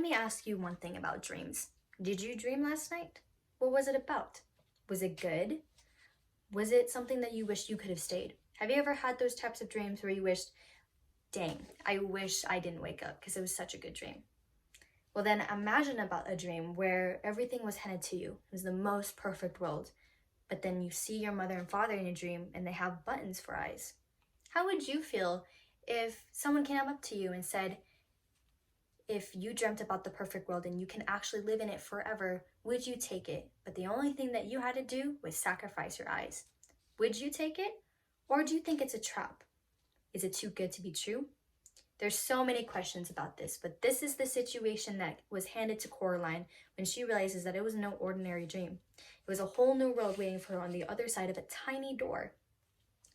Let me ask you one thing about dreams. Did you dream last night? What was it about? Was it good? Was it something that you wished you could have stayed? Have you ever had those types of dreams where you wished, dang, I wish I didn't wake up because it was such a good dream? Well, then imagine about a dream where everything was handed to you. It was the most perfect world. But then you see your mother and father in a dream and they have buttons for eyes. How would you feel if someone came up to you and said, if you dreamt about the perfect world and you can actually live in it forever, would you take it? But the only thing that you had to do was sacrifice your eyes. Would you take it? Or do you think it's a trap? Is it too good to be true? There's so many questions about this, but this is the situation that was handed to Coraline when she realizes that it was no ordinary dream. It was a whole new world waiting for her on the other side of a tiny door.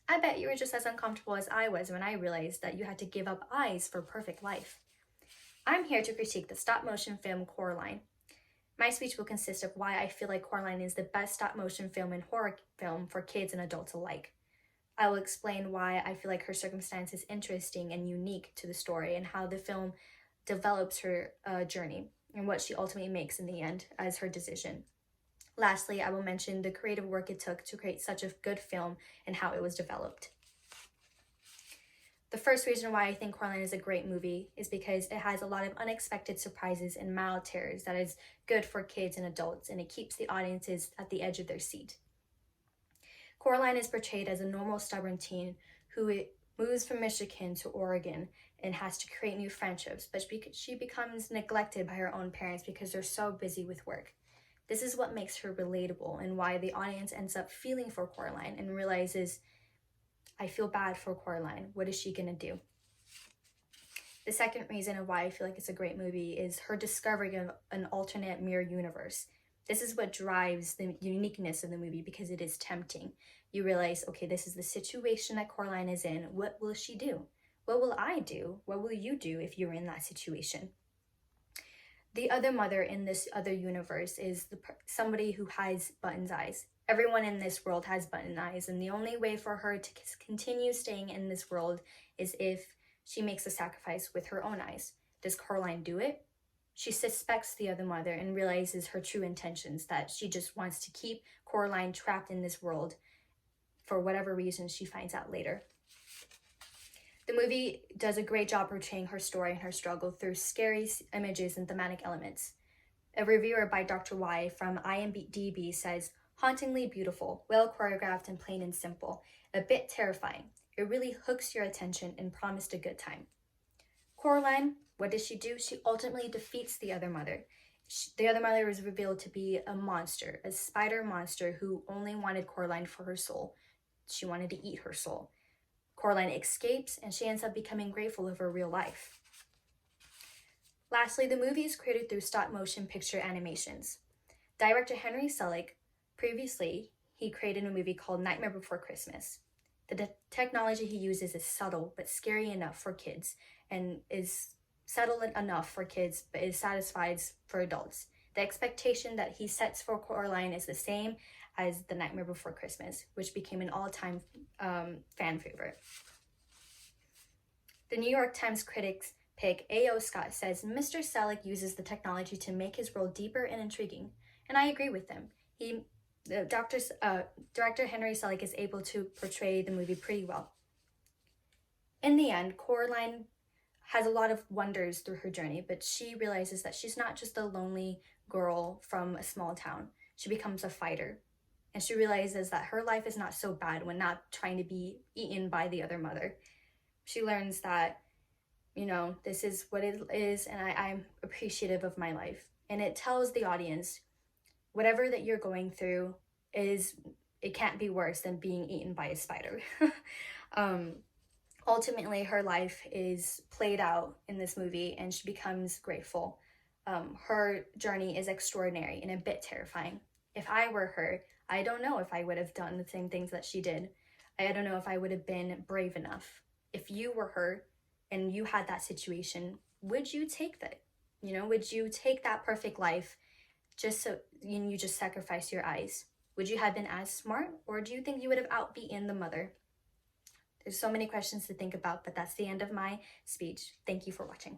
I bet you were just as uncomfortable as I was when I realized that you had to give up eyes for a perfect life. I'm here to critique the stop-motion film Coraline. My speech will consist of why I feel like Coraline is the best stop-motion film and horror film for kids and adults alike. I will explain why I feel like her circumstance is interesting and unique to the story and how the film develops her journey and what she ultimately makes in the end as her decision. Lastly, I will mention the creative work it took to create such a good film and how it was developed. The first reason why I think Coraline is a great movie is because it has a lot of unexpected surprises and mild terrors that is good for kids and adults, and it keeps the audiences at the edge of their seat. Coraline is portrayed as a normal, stubborn teen who moves from Michigan to Oregon and has to create new friendships, but she becomes neglected by her own parents because they're so busy with work. This is what makes her relatable and why the audience ends up feeling for Coraline and realizes, I feel bad for Coraline. What is she gonna do? The second reason of why I feel like it's a great movie is her discovery of an alternate mirror universe. This is what drives the uniqueness of the movie because it is tempting. You realize, okay, this is the situation that Coraline is in. What will she do? What will I do? What will you do if you're in that situation? The other mother in this other universe is somebody who has button's eyes. Everyone in this world has button eyes, and the only way for her to continue staying in this world is if she makes a sacrifice with her own eyes. Does Coraline do it? She suspects the other mother and realizes her true intentions, that she just wants to keep Coraline trapped in this world for whatever reason she finds out later. The movie does a great job portraying her story and her struggle through scary images and thematic elements. A reviewer by Dr. Y from IMDb says, hauntingly beautiful, well choreographed and plain and simple, a bit terrifying. It really hooks your attention and promised a good time. Coraline, what does she do? She ultimately defeats the other mother. The other mother is revealed to be a monster, a spider monster who only wanted Coraline for her soul. She wanted to eat her soul. Coraline escapes and she ends up becoming grateful of her real life. Lastly, the movie is created through stop-motion picture animations. Director Henry Selick, previously, he created a movie called Nightmare Before Christmas. The technology he uses is subtle but scary enough for kids and is subtle enough for kids but is satisfied for adults. The expectation that he sets for Coraline is the same as The Nightmare Before Christmas, which became an all-time fan favorite. The New York Times critics pick A.O. Scott says, Mr. Selick uses the technology to make his world deeper and intriguing, and I agree with him. Director Henry Selick is able to portray the movie pretty well. In the end, Coraline has a lot of wonders through her journey, but she realizes that she's not just a lonely girl from a small town. She becomes a fighter, and she realizes that her life is not so bad when not trying to be eaten by the other mother. She learns that, this is what it is, and I'm appreciative of my life. And it tells the audience, whatever that you're going through it can't be worse than being eaten by a spider. Ultimately, her life is played out in this movie and she becomes grateful. Her journey is extraordinary and a bit terrifying. If I were her, I don't know if I would have done the same things that she did. I don't know if I would have been brave enough. If you were her and you had that situation, would you take that? Would you take that perfect life just so you just sacrifice your eyes? Would you have been as smart, or do you think you would have outbeaten the mother? There's so many questions to think about, but that's the end of my speech. Thank you for watching.